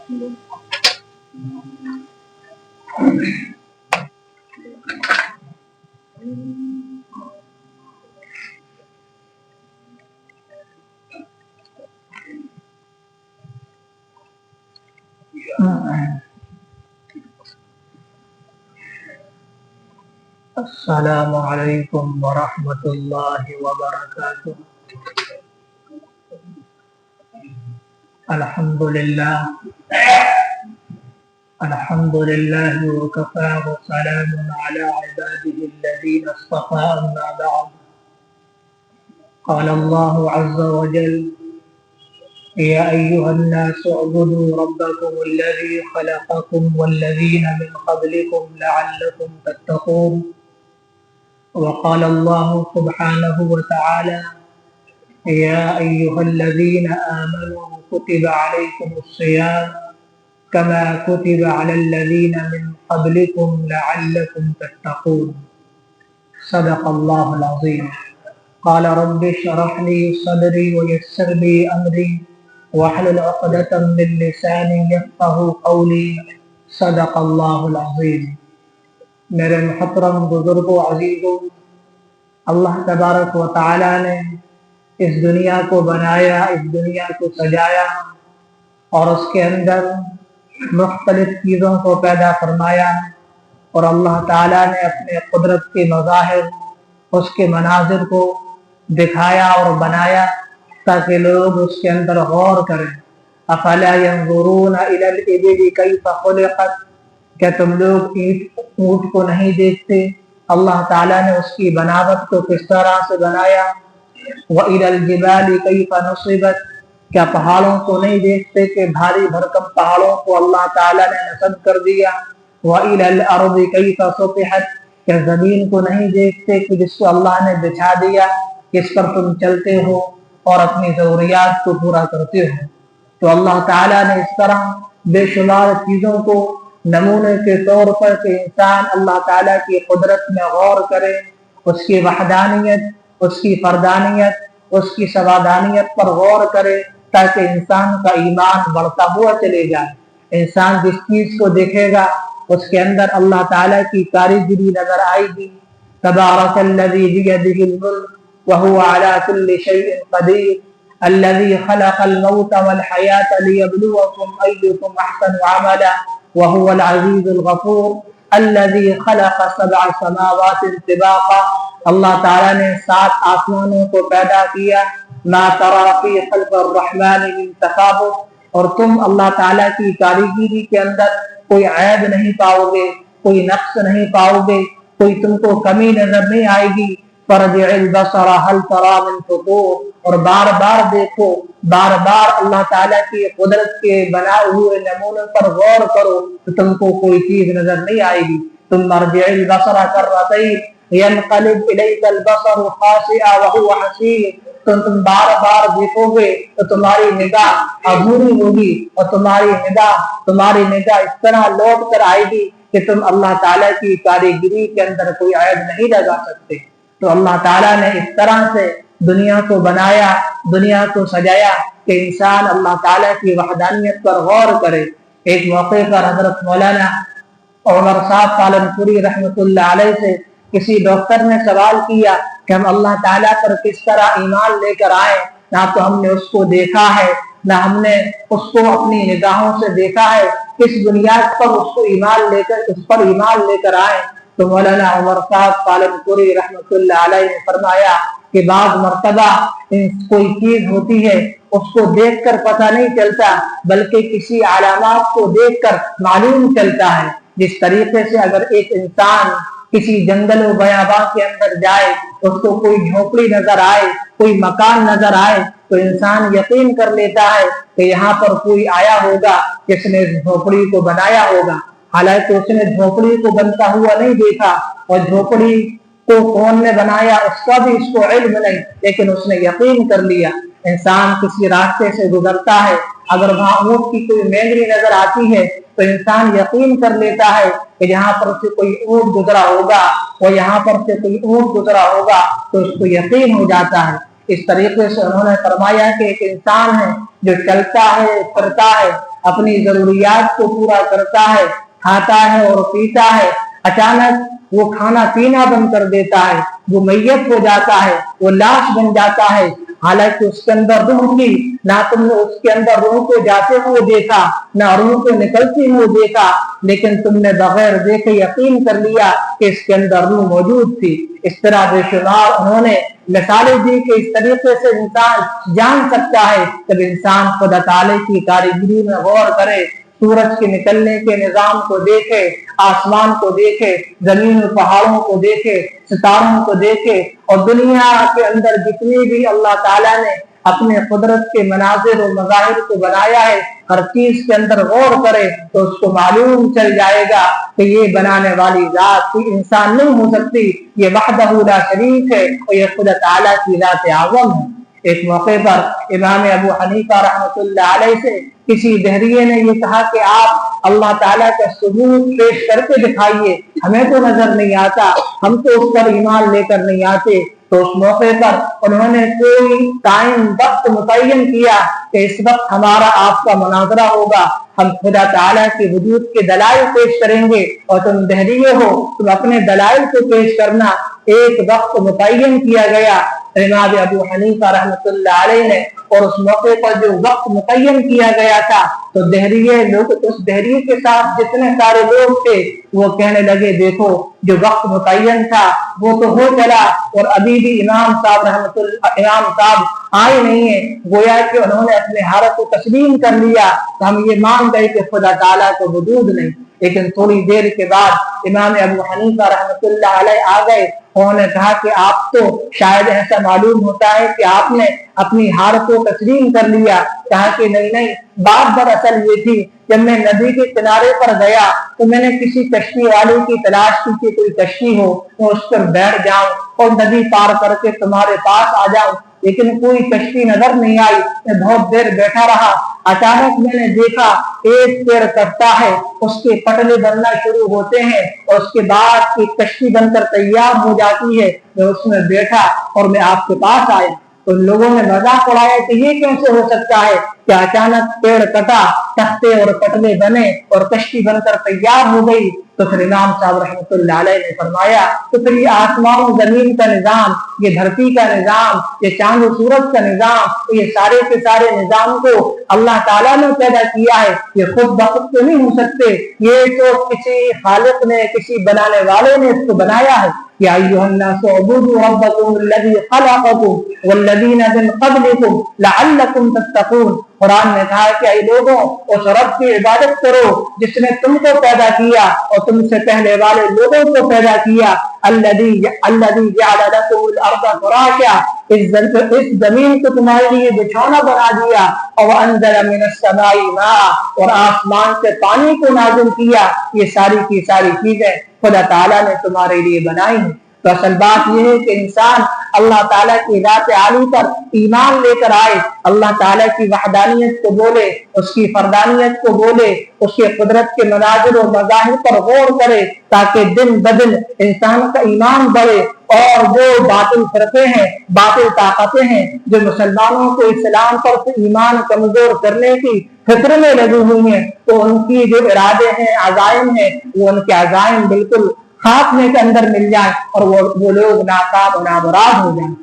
السلام علیکم ورحمۃ اللہ وبرکاتہ۔ الحمدللہ وکفى وسلام علی عباده الذین اصطفى، اما بعد، قال اللہ عز وجل: یا ایھا الناس اعبدوا ربکم الذی خلقکم والذین من قبلکم لعلکم تتقون۔ وقال اللہ سبحانہ وتعالی: یا ایھا الذین آمنوا کتب علیکم الصیام کما کتب علی الذین من قبلکم لعلکم تتقون۔ صدق اللہ العظیم۔ قال رب اشرح لی صدری ویسر لی امری واحلل عقدۃ من لسانی یفقہوا قولی۔ صدق اللہ العظیم۔ میرے محترم بزرگوں، عزیزوں، اللہ تبارک و تعالی نے اس دنیا کو بنایا، اس دنیا کو سجایا اور اس کے اندر مختلف چیزوں کو پیدا فرمایا، اور اللہ تعالی نے اپنے قدرت کے مظاہر، اس کے مناظر کو دکھایا اور بنایا تاکہ لوگ اس کے اندر غور کریں۔ افلا ينظرون الى الابل كيف خلقت، کیا تم لوگ اونٹ کو نہیں دیکھتے اللہ تعالیٰ نے اس کی بناوٹ کو کس طرح سے بنایا؟ وَإِلَى الْجِبَالِ كَيْفَ نُصِبَتْ، کیا پہاڑوں کو نہیں دیکھتے کہ بھاری بھرکم پہاڑوں کو اللہ تعالیٰ نے نصب کر دیا؟ وَإِلَى الْأَرْضِ كَيْفَ سُطِحَتْ، کیا زمین کو نہیں دیکھتے کہ جس کو اللہ نے بچھا دیا، جس پر تم چلتے ہو اور اپنی ضروریات کو پورا کرتے ہو؟ تو اللہ تعالیٰ نے اس طرح بے شمار چیزوں کو نمونے کے طور پر کہ انسان اللہ تعالیٰ کی قدرت میں غور کرے، اس کی وحدانیت، اس کی فردانیت، اس کی سوادانیت پر غور کرے تاکہ انسان کا ایمان بڑھتا ہوا چلے جائے۔ انسان جس چیز کو دیکھے گا اس کے اندر اللہ تعالیٰ کی کاریگری نظر آئے گی۔ تبارک الذی بیدہ الملک وہو علی کل شیء قدیر الذی خلق الموت والحیاۃ لیبلوکم ایکم احسن عملا وهو العزیز الغفور الذي خلق 7 سماوات طباقا، اللہ تعالیٰ نے 7 آسمانوں کو پیدا کیا۔ ما ترى في خلق الرحمن من تفاوت، اور تم اللہ تعالیٰ کی کاریگری کے اندر کوئی عیب نہیں پاؤ گے، کوئی نقص نہیں پاؤ گے، کوئی تم کو کمی نظر نہیں آئے گی۔ فرجع البصر هل ترى من فطور، اور بار بار دیکھو، بار بار اللہ تعالیٰ کی قدرت کے بنائے ہوئے نمونوں پر غور کرو تو تم کو کوئی چیز نظر نہیں آئے گی۔ ثم ارجع البصر كرتين ينقلب اليك البصر خاسئا وهو حسير، تم بار بار دیکھو گے تو تمہاری نگاہ ابھوری ہوگی، اور تمہاری نگاہ اس طرح لوٹ کر آئے گی کہ تم اللہ تعالیٰ کی کاریگری کے اندر کوئی عیب نہیں لگا سکتے۔ تو اللہ تعالیٰ نے اس طرح سے دنیا کو بنایا، دنیا کو سجایا کہ انسان اللہ تعالیٰ کی وحدانیت پر غور کرے۔ ایک موقع پر حضرت مولانا عمر صاحب پالنپوری رحمۃ اللہ علیہ سے کسی ڈاکٹر نے سوال کیا کہ ہم اللہ تعالیٰ پر کس طرح ایمان لے کر آئیں، نہ تو ہم نے اس کو دیکھا ہے، نہ ہم نے اس کو اپنی نگاہوں سے دیکھا ہے، کس بنیاد پر اس پر ایمان لے کر آئیں؟ تو مولانا عمر صاحب پالنپوری رحمۃ اللہ علیہ نے فرمایا کہ بعض مرتبہ کوئی چیز ہوتی ہے اس کو دیکھ کر پتہ نہیں چلتا، بلکہ کسی علامات کو دیکھ کر معلوم چلتا ہے۔ جس طریقے سے اگر ایک انسان کسی جنگل و بیاباں کے اندر جائے، اس کو کوئی جھونپڑی نظر آئے، کوئی مکان نظر آئے، تو انسان یقین کر لیتا ہے کہ یہاں پر کوئی آیا ہوگا جس نے اس جھونپڑی کو بنایا ہوگا، حالانکہ اس نے جھونپڑی کو بنتا ہوا نہیں دیکھا، اور جھونپڑی کو کون نے بنایا اس کا بھی اس کو علم نہیں، لیکن اس نے یقین کر لیا۔ انسان کسی راستے سے گزرتا ہے، اگر وہاں اونٹ کی کوئی مینگری نظر آتی ہے تو انسان یقین کر لیتا ہے کہ یہاں پر سے کوئی اونٹ گزرا ہوگا، اور یہاں پر سے کوئی اونٹ گزرا ہوگا، تو اس کو یقین ہو جاتا ہے۔ اس طریقے سے انہوں نے فرمایا کہ ایک انسان ہے جو چلتا ہے پھرتا ہے، اپنی ضروریات کو پورا کرتا ہے، کھاتا ہے اور پیتا ہے، اچانک وہ کھانا پینا بند کر دیتا ہے، وہ میت ہو جاتا ہے، وہ لاش بن جاتا ہے، حالانکہ اس کے اندر روح تھی، نہ تم نے اس کے اندر روح کو جاتے ہوئے دیکھا نہ روح کو نکلتے ہوئے دیکھا، لیکن تم نے بغیر دیکھے یقین کر لیا کہ اس کے اندر روح موجود تھی۔ اس طرح بے شمار انہوں نے مثالیں دی کہ اس طریقے سے انسان جان سکتا ہے جب انسان خدا تعالی کی کاریگری میں غور کرے، سورج کے نکلنے کے نظام کو دیکھے، آسمان کو دیکھے، زمین و پہاڑوں کو دیکھے، ستاروں کو دیکھے، اور دنیا کے اندر جتنی بھی اللہ تعالیٰ نے اپنے قدرت کے مناظر و مظاہر کو بنایا ہے، ہر چیز کے اندر غور کرے تو اس کو معلوم چل جائے گا کہ یہ بنانے والی ذات کوئی انسان نہیں ہو سکتی، یہ وحدہ لا شریک ہے اور یہ خدا تعالیٰ کی ذات اعظم ہے۔ ایک موقع پر امام ابو حنیفہ رحمۃ اللہ علیہ سے کسی دہریے نے یہ کہا کہ آپ اللہ تعالیٰ کا ثبوت پیش کر کے دکھائیے، ہمیں تو نظر نہیں آتا، ہم تو اس پر ایمان لے کر نہیں آتے۔ تو اس موقع پر انہوں نے کوئی ٹائم وقت متعین کیا کہ اس وقت ہمارا آپ کا مناظرہ ہوگا، ہم خدا تعالیٰ کے وجود کے دلائل پیش کریں گے اور تم دہریے ہو، تم اپنے دلائل کو پیش کرنا۔ ایک وقت متعین کیا گیا امام ابو حنیفہ رحمۃ اللہ علیہ نے، اور اس موقع پر جو وقت متعین کیا گیا تھا تو دہریے لوگ، اس دہریے کے ساتھ جتنے سارے لوگ تھے وہ کہنے لگے دیکھو جو وقت متعین تھا وہ تو ہو چلا اور ابھی بھی امام صاحب آئے نہیں ہیں، گویا کہ انہوں نے اپنے حالت کو تسلیم کر لیا تو ہم یہ مان گئے کہ خدا تعالیٰ کو وجود نہیں۔ لیکن تھوڑی دیر کے بعد امام ابو حنیفہ رحمۃ اللہ علیہ آ گئے، انہوں نے کہا کہ آپ تو شاید ایسا معلوم ہوتا ہے کہ آپ نے اپنی حالت کو تسلیم کر لیا۔ کہا کہ نہیں، بات دراصل یہ تھی جب میں ندی کے کنارے پر گیا تو میں نے کسی کشتی والے کی تلاش کی کہ کوئی کشتی ہو میں اس پر بیٹھ جاؤں اور ندی پار کر کے تمہارے پاس آ جاؤں، لیکن کوئی کشتی نظر نہیں آئی۔ میں بہت دیر بیٹھا رہا، اچانک میں نے دیکھا ایک پیر کٹتا ہے، اس کے پٹلے بننا شروع ہوتے ہیں اور اس کے بعد ایک کشتی بن کر تیار ہو جاتی ہے۔ میں اس میں بیٹھا اور میں آپ کے پاس آیا تو لوگوں نے مذاق اڑایا کہ یہ کیسے ہو سکتا ہے کہ اچانک پیڑ کٹا، تختے اور پٹلے بنے اور کشتی بن کر تیار ہو گئی۔ تو پھر امام صاحب رحمۃ اللہ علیہ نے فرمایا تو پھر یہ آسمان و زمین کا نظام، یہ دھرتی کا نظام، یہ چاند و سورج کا نظام، یہ سارے کے سارے نظام کو اللہ تعالیٰ نے پیدا کیا ہے، یہ خود بخود تو نہیں ہو سکتے، یہ تو کسی خالق نے، کسی بنانے والے نے اس کو بنایا ہے۔ یا ایھا الناس اعبدوا ربکم الذی خلقکم والذین من قبلکم لعلکم تتقون۔ قرآن نے کہا کہ اے لوگوں اس رب کی عبادت کرو جس نے تم کو پیدا کیا اور تم سے پہلے والے لوگوں کو پیدا کیا۔ الذی جعل لکم الارض فراشا، اس زمین کو تمہارے لیے بچھونا بنا دیا، اور انزل من السماء ماء، اور آسمان سے پانی کو نازل کیا۔ یہ ساری کی ساری چیزیں خدا تعالیٰ نے تمہارے لیے بنائی ہیں۔ تو اصل بات یہ ہے کہ انسان اللہ تعالیٰ کی ذات عالی پر ایمان لے کر آئے، اللہ تعالیٰ کی وحدانیت کو بولے، اس کی فردانیت کو بولے، اس کے قدرت کے مناظر و مظاہر پر غور کرے تاکہ دن بدن انسان کا ایمان بڑھے، اور جو باطل فرقے ہیں، باطل طاقتیں ہیں جو مسلمانوں کو اسلام پر ایمان کمزور کرنے کی فکر میں لگی ہوئی ہیں، تو ان کی جو ارادے ہیں، عزائم ہیں، وہ ان کے عزائم بالکل خاتمے کے اندر مل جائے اور وہ لوگ ناکام و نامراد ہو جائیں۔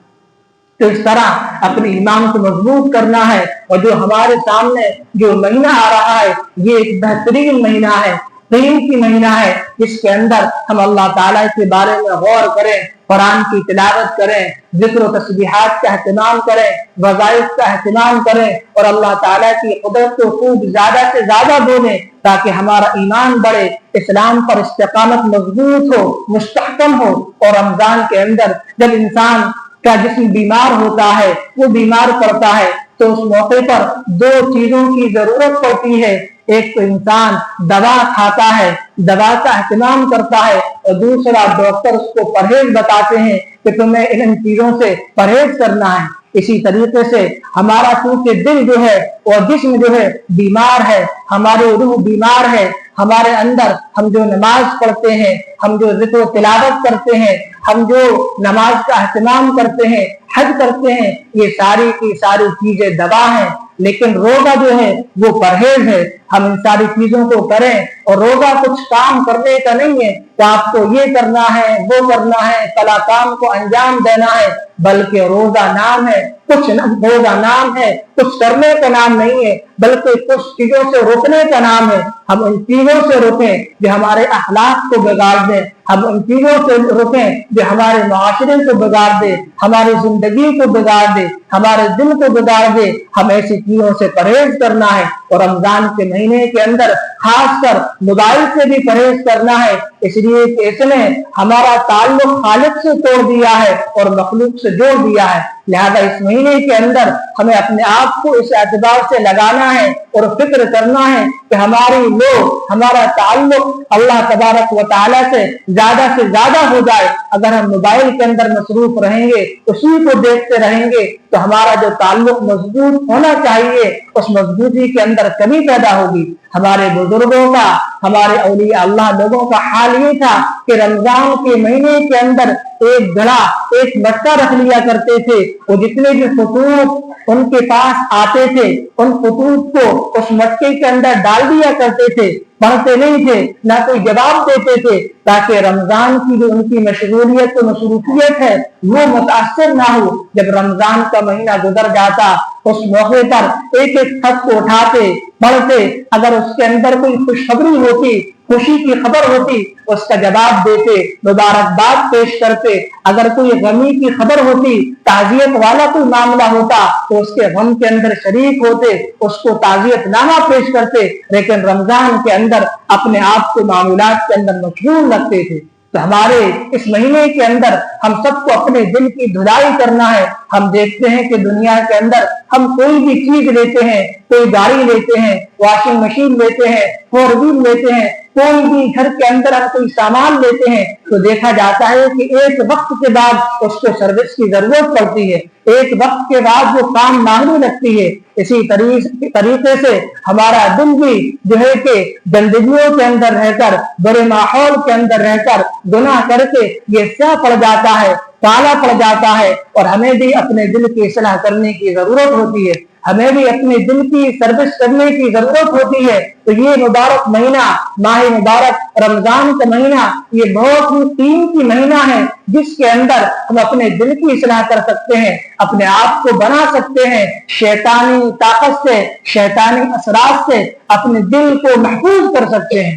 تو اس طرح اپنے ایمان کو مضبوط کرنا ہے، اور جو ہمارے سامنے جو مہینہ آ رہا ہے یہ ایک بہترین مہینہ ہے، قیمتی مہینہ ہے، جس کے اندر ہم اللہ تعالیٰ کے بارے میں غور کریں، قرآن کی تلاوت کریں، ذکر و تسبیحات کا اہتمام کریں، وظائف کا اہتمام کریں، اور اللہ تعالیٰ کی قدرت کو خوب زیادہ سے زیادہ بولیں تاکہ ہمارا ایمان بڑھے، اسلام پر استقامت مضبوط ہو، مستحکم ہو۔ اور رمضان کے اندر جب انسان کا جسم بیمار ہوتا ہے، وہ بیمار پڑتا ہے، تو اس موقع پر دو چیزوں کی ضرورت پڑتی ہے۔ ایک تو انسان دوا کھاتا ہے، دوا کا اہتمام کرتا ہے، اور دوسرا ڈاکٹر اس کو پرہیز بتاتے ہیں کہ تمہیں ان چیزوں سے پرہیز کرنا ہے۔ اسی طریقے سے ہمارا کیونکہ دل جو ہے اور جسم جو ہے بیمار ہے، ہماری روح بیمار ہے، ہمارے اندر ہم جو نماز پڑھتے ہیں، ہم جو ذکر و تلاوت کرتے ہیں، ہم جو نماز کا اہتمام کرتے ہیں، حج کرتے ہیں، یہ ساری کی ساری چیزیں دوا ہیں، لیکن روزہ جو ہے وہ پرہیز ہے۔ ہم ان ساری چیزوں کو کریں، اور روزہ کچھ کام کرنے کا نہیں ہے کہ آپ کو یہ کرنا ہے وہ کرنا ہے فلاں کام کو انجام دینا ہے، بلکہ روزہ نام ہے، روزہ نام ہے، کچھ کرنے کا نام نہیں ہے، بلکہ کچھ چیزوں سے روکنے کا نام ہے۔ ہم ان چیزوں سے روکیں جو ہمارے اخلاق کو بگاڑ دیں، ہم ان چیزوں سے روکیں جو ہمارے معاشرے کو بگاڑ دے، ہماری زندگی کو بگاڑ دے، ہمارے دل کو بگاڑ دے۔ ہم ایسی چیزوں سے پرہیز کرنا ہے، اور رمضان کے مہینے کے اندر خاص کر موبائل سے بھی پرہیز کرنا ہے، اس لیے کہ اس نے ہمارا تعلق خالق سے توڑ دیا ہے اور مخلوق سے جوڑ دیا ہے۔ لہذا اس مہینے کے اندر ہمیں اپنے آپ کو اس اعتبار سے لگانا ہے اور فکر کرنا ہے کہ ہمارا تعلق اللہ تبارک و تعالیٰ سے زیادہ ہو جائے۔ اگر ہم موبائل کے اندر مصروف رہیں گے، اسی کو دیکھتے رہیں گے، تو ہمارا جو تعلق مضبوط ہونا چاہیے اس مضبوطی کے اندر کمی پیدا ہوگی۔ ہمارے بزرگوں کا، ہمارے اولیاء اللہ لوگوں کا حال یہ تھا کہ رمضان کے مہینے کے اندر ایک گھڑا، ایک مٹکا رکھ لیا کرتے تھے، وہ جتنے بھی خطوط ان کے پاس آتے تھے ان خطوط کو اس مٹکے کے اندر ڈال دیا کرتے تھے، پڑھتے نہیں تھے، نہ کوئی جواب دیتے تھے، تاکہ رمضان کی جو ان کی مشغولیت و مصروفیت ہے وہ متاثر نہ ہو۔ جب رمضان کا مہینہ گزر جاتا، اس موقع پر ایک ایک خط کو اٹھاتے، پڑھتے، اگر اس کے اندر کوئی خوشخبری ہوتی، خوشی کی خبر ہوتی، اس کا جواب دیتے، مبارکباد پیش کرتے۔ اگر کوئی غمی کی خبر ہوتی، تعزیت والا کوئی معاملہ ہوتا، تو اس کے غم کے اندر شریک ہوتے، اس کو تعزیت نامہ پیش کرتے۔ لیکن رمضان کے اندر اپنے آپ کو معمولات کے اندر مشغول رکھتے تھے۔ تو ہمارے اس مہینے کے اندر ہم سب کو اپنے دل کی دھلائی کرنا ہے۔ ہم دیکھتے ہیں کہ دنیا کے اندر ہم کوئی بھی چیز لیتے ہیں، کوئی گاڑی لیتے ہیں، واشنگ مشین لیتے ہیں، 4 وہیل لیتے ہیں، کوئی بھی گھر کے اندر ہم کوئی سامان لیتے ہیں، تو دیکھا جاتا ہے کہ ایک وقت کے بعد اس کو سروس کی ضرورت پڑتی ہے، ایک وقت کے بعد وہ کام مانگنے لگتی ہے۔ اسی طریقے سے ہمارا دل بھی جو ہے کہ گندگیوں کے اندر رہ کر، برے ماحول کے اندر رہ کر، گناہ کر کے یہ سیاہ پڑ جاتا ہے، کالا پڑ جاتا ہے، اور ہمیں بھی اپنے دل کی اصلاح کرنے کی ضرورت ہوتی ہے، ہمیں بھی اپنے دل کی سروس کرنے کی ضرورت ہوتی ہے۔ تو یہ مبارک مہینہ، ماہ مبارک رمضان کا مہینہ، یہ بہت ہی قیمتی مہینہ ہے، جس کے اندر ہم اپنے دل کی اصلاح کر سکتے ہیں، اپنے آپ کو بنا سکتے ہیں، شیطانی طاقت سے، شیطانی اثرات سے اپنے دل کو محفوظ کر سکتے ہیں۔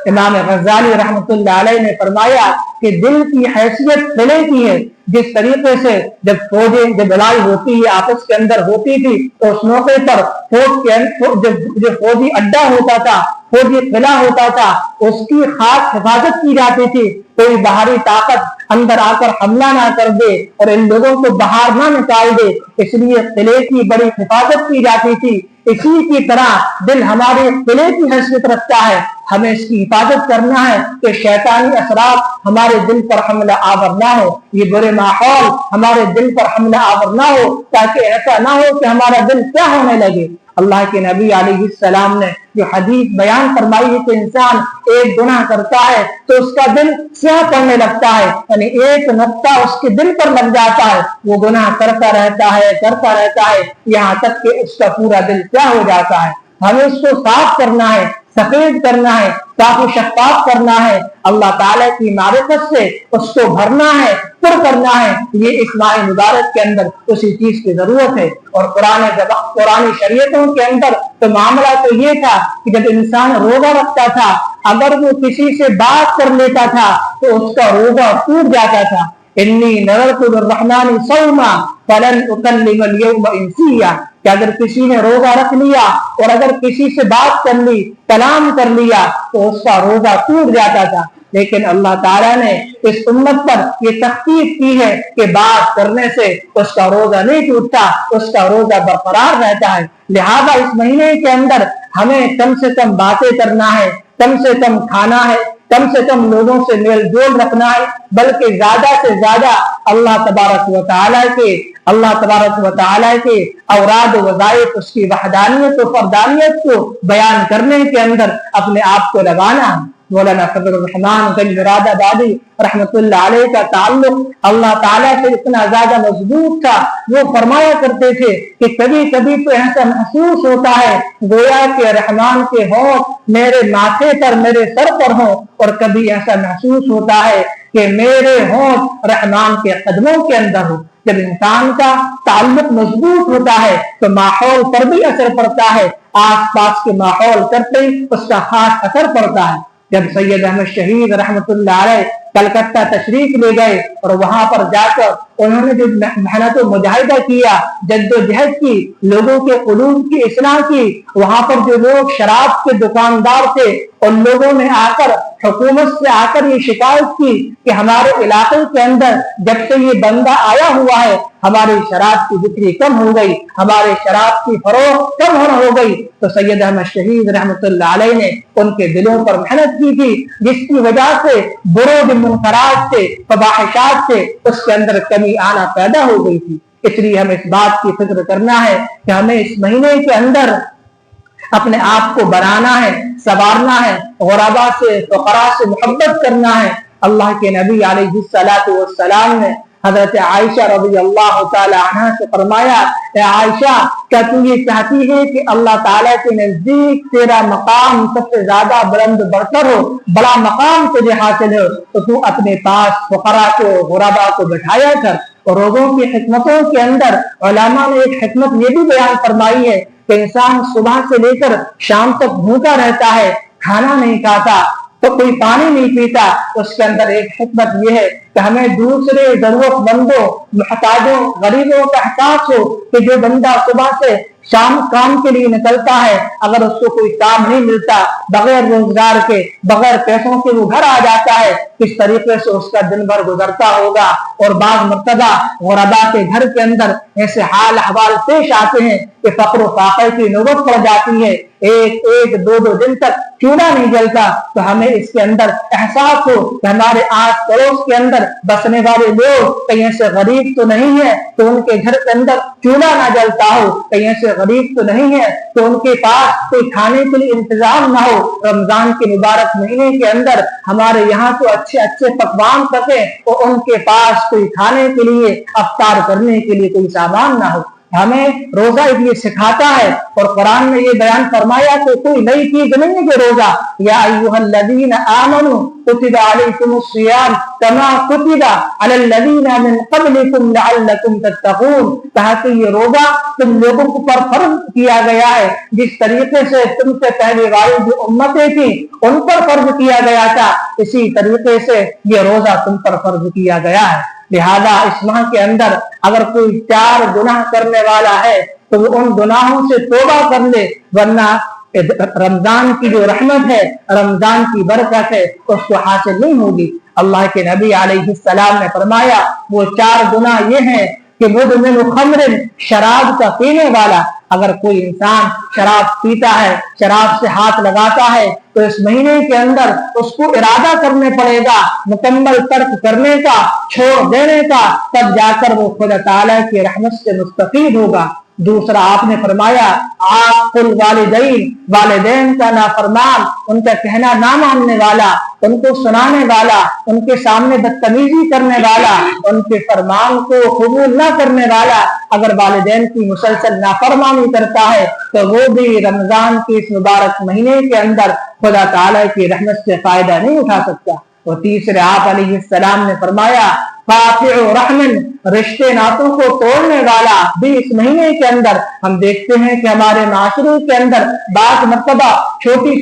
امام غزالی رحمۃ اللہ علیہ نے فرمایا کہ دل کی حیثیت قلعے کی ہے۔ جس طریقے سے جب لڑائی ہوتی ہے، آپس کے اندر ہوتی تھی، تو اس موقع پر جو فوجی اڈا ہوتا تھا، فوجی قلعہ ہوتا تھا، اس کی خاص حفاظت کی جاتی تھی، کوئی باہری طاقت اندر آ کر حملہ نہ کر دے اور ان لوگوں کو باہر نہ نکال دے، اس لیے قلعے کی بڑی حفاظت کی جاتی تھی۔ اسی کی طرح دل ہمارے قلعے کی حیثیت رکھتا ہے، ہمیں اس کی حفاظت کرنا ہے کہ شیطانی اثرات ہمارے دل پر حملہ آور نہ ہو، یہ برے ماحول ہمارے دل پر حملہ آور نہ ہو، تاکہ ایسا نہ ہو کہ ہمارا دل کیا ہونے لگے۔ اللہ کے نبی علیہ السلام نے جو حدیث بیان فرمائی ہے کہ انسان ایک گناہ کرتا ہے تو اس کا دل سیاہ پڑنے لگتا ہے، یعنی ایک نقطہ اس کے دل پر لگ جاتا ہے، وہ گناہ کرتا رہتا ہے یہاں تک کہ اس کا پورا دل سیاہ ہو جاتا ہے۔ ہمیں اس کو صاف کرنا ہے، سفید کرنا ہے، صاف و شفاف کرنا ہے، اللہ تعالیٰ کی معرفت سے اس کو بھرنا ہے، پر کرنا ہے۔ یہ اس ماہ مبارک کے اندر اسی چیز کی ضرورت ہے۔ اور قرآن شریعتوں کے اندر تو معاملہ تو یہ تھا کہ جب انسان روزہ رکھتا تھا، اگر وہ کسی سے بات کر لیتا تھا تو اس کا روزہ ٹوٹ جاتا تھا۔ انی نذرت للرحمن صوما فلن اکلم اليوم انسیا، کہ اگر کسی نے روزہ رکھ لیا اور اگر کسی سے بات کر لی، کلام کر لیا، تو اس کا روزہ ٹوٹ جاتا تھا۔ لیکن اللہ تعالیٰ نے اس امت پر یہ تخفیف کی ہے کہ بات کرنے سے اس کا روزہ نہیں ٹوٹتا، اس کا روزہ برقرار رہتا ہے۔ لہذا اس مہینے کے اندر ہمیں کم سے کم باتیں کرنا ہے، کم سے کم کھانا ہے، کم سے کم لوگوں سے میل جول رکھنا ہے، بلکہ زیادہ سے زیادہ اللہ تبارک و تعالیٰ کے اوراد و وظائف، اس کی وحدانیت و فردانیت کو بیان کرنے کے اندر اپنے آپ کو لگانا ہے۔ مولانا فضل الرحمان گنج مراد آبادی رحمۃ اللہ علیہ کا تعلق اللہ تعالیٰ سے اتنا زیادہ مضبوط تھا، وہ فرمایا کرتے تھے کہ کبھی کبھی تو ایسا محسوس ہوتا ہے گویا کہ رحمان کے ہونٹ میرے ماتھے پر، میرے سر پر ہوں، اور کبھی ایسا محسوس ہوتا ہے کہ میرے ہونٹ رحمان کے قدموں کے اندر ہو۔ جب انسان کا تعلق مضبوط ہوتا ہے تو ماحول پر بھی اثر پڑتا ہے، آس پاس کے ماحول پر بھی اس کا خاص اثر پڑتا ہے۔ جب سید احمد شہید رحمت اللہ علیہ کلکتہ تشریف لے گئے اور وہاں پر جا کر انہوں نے جو محنت و مجاہدہ کیا، جد و جہد کی، لوگوں کے قلوب کی اصلاح کی، وہاں پر جو لوگ شراب کے دکاندار تھے ان لوگوں نے آ کر حکومت سے آ کر یہ شکایت کی کہ ہمارے علاقے کے اندر جب سے یہ بندہ آیا ہوا ہے ہماری شراب کی بکری کم ہو گئی، ہمارے شراب کی فروخت کم ہو گئی، تو سید احمد شہید رحمت اللہ علیہ نے ان کے دلوں پر محنت کی تھی، جس کی وجہ سے برود منکرات سے، فواحشات سے اس کے اندر کمی آنا پیدا ہو گئی تھی۔ اس لیے ہمیں اس بات کی فکر کرنا ہے کہ ہمیں اس مہینے کے اندر اپنے آپ کو بنانا ہے، سنوارنا ہے، غربا سے، فقراء سے محبت کرنا ہے۔ اللہ کے نبی علیہ الصلوۃ والسلام نے حضرت عائشہ رضی اللہ تعالی عنہ سے فرمایا، اے عائشہ کیا تو یہ چاہتی ہے کہ اللہ تعالیٰ کے نزدیک تیرا مقام سب سے زیادہ بلند برتر ہو، بڑا مقام تجھے حاصل ہو، تو تو اپنے پاس فقراء کو، غربا کو بٹھایا کر۔ اور روزوں کی حکمتوں کے اندر علماء نے ایک حکمت یہ بھی بیان فرمائی ہے کہ انسان صبح سے لے کر شام تک بھوکا رہتا ہے، کھانا نہیں کھاتا تو کوئی پانی نہیں پیتا، اس کے اندر ایک حکمت یہ ہے کہ ہمیں دوسرے ضرورت مندوں، محتاجوں، غریبوں کا احساس ہو کہ جو بندہ صبح سے شام کام کے لیے نکلتا ہے، اگر اس کو کوئی کام نہیں ملتا، بغیر روزگار کے، بغیر پیسوں کے وہ گھر آ جاتا ہے، کس طریقے سے اس کا دن بھر گزرتا ہوگا۔ اور بعض مرتبہ غربا کے گھر کے اندر ایسے حال احوال پیش آتے ہیں کہ فقر و فاقے کی نوبت پڑ جاتی ہے، ایک دو دن تک چولہا نہیں جلتا، تو ہمیں اس کے اندر احساس ہو کہ ہمارے آس پڑوس کے اندر بسنے والے لوگ کہیں ایسے غریب تو نہیں ہے تو ان کے گھر کے اندر چولہا نہ جلتا ہو، کہیں ایسے غریب تو نہیں ہے تو ان کے پاس کوئی کھانے کے لیے انتظام نہ ہو۔ رمضان کے مبارک مہینے کے اندر ہمارے یہاں تو اچھے اچھے پکوان پکے اور ان کے پاس کوئی کھانے کے لیے، افطار کرنے کے لیے کوئی سامان نہ ہو۔ ہمیں روزہ یہ سکھاتا ہے، اور قرآن نے یہ بیان فرمایا کہ کوئی نئی چیز نہیں ہے کہ روزہ، یا ایھا الذین آمنوا کتب علیکم الصیام کما کتب علی الذین من قبلکم لعلکم تتقون، کہا کہ یہ روزہ تم لوگوں پر فرض کیا گیا ہے جس طریقے سے تم سے پہلے والی جو امتیں تھیں ان پر فرض کیا گیا تھا، اسی طریقے سے یہ روزہ تم پر فرض کیا گیا ہے۔ لہذا اس ماہ کے اندر اگر کوئی 4 گناہ کرنے والا ہے تو وہ ان گناہوں سے توبہ کر لے، ورنہ رمضان کی جو رحمت ہے، رمضان کی برکت ہے، اس کو حاصل نہیں ہوگی۔ اللہ کے نبی علیہ السلام نے فرمایا وہ 4 گناہ یہ ہیں کہ مدمن خمر، شراب کا پینے والا۔ اگر کوئی انسان شراب پیتا ہے، شراب سے ہاتھ لگاتا ہے تو اس مہینے کے اندر اس کو ارادہ کرنے پڑے گا مکمل ترک کرنے کا، چھوڑ دینے کا، تب جا کر وہ خدا تعالیٰ کی رحمت سے مستفید ہوگا۔ دوسرا آپ نے فرمایا عاق الوالدین، والدین کا نافرمان، ان کا کہنا نہ ماننے والا، ان کو سنانے والا، ان کے سامنے بدتمیزی کرنے والا، ان کے فرمان کو قبول نہ کرنے والا، اگر والدین کی مسلسل نافرمانی کرتا ہے تو وہ بھی رمضان کے اس مبارک مہینے کے اندر خدا تعالیٰ کی رحمت سے فائدہ نہیں اٹھا سکتا۔ اور تیسرے آپ علیہ السلام نے فرمایا قاطع رحم، رشتے ناتوں کو توڑنے والا بھی اس مہینے کے اندر۔ ہم دیکھتے ہیں کہ ہمارے معاشرے کے اندر بعض مرتبہ چھوٹی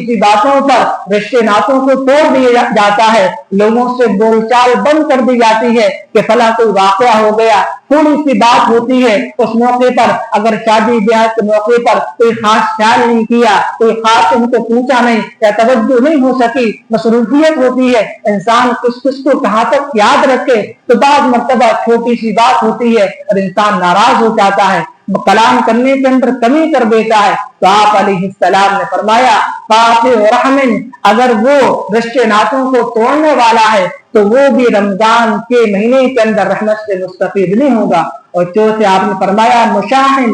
سی باتوں پر رشتے ناتوں کو توڑ دیا جاتا ہے، لوگوں سے بول چال بند کر دی جاتی ہے کہ فلاں کوئی واقعہ ہو گیا، تھوڑی سی بات ہوتی ہے، اس موقع پر اگر شادی بیاہ کے موقع پر کوئی خاص خیال نہیں کیا، کوئی خاص ان کو پوچھا نہیں یا توجہ نہیں ہو سکی، مصروفیت ہوتی ہے، انسان کس کو کہاں تک یاد رکھے، تو بعض مرتبہ چھوٹی سی بات ہوتی ہے اور انسان ناراض ہو جاتا ہے، کلام کرنے کے اندر کمی کر دیتا ہے۔ تو آپ علیہ السلام نے فرمایا قاطع رحم، اگر وہ رشتے ناتوں کو توڑنے والا ہے تو وہ بھی رمضان کے مہینے کے اندر رحمت سے مستفید نہیں ہوگا۔ اور چوتھے آپ نے فرمایا مشاحن،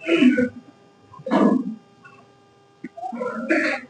Thank you.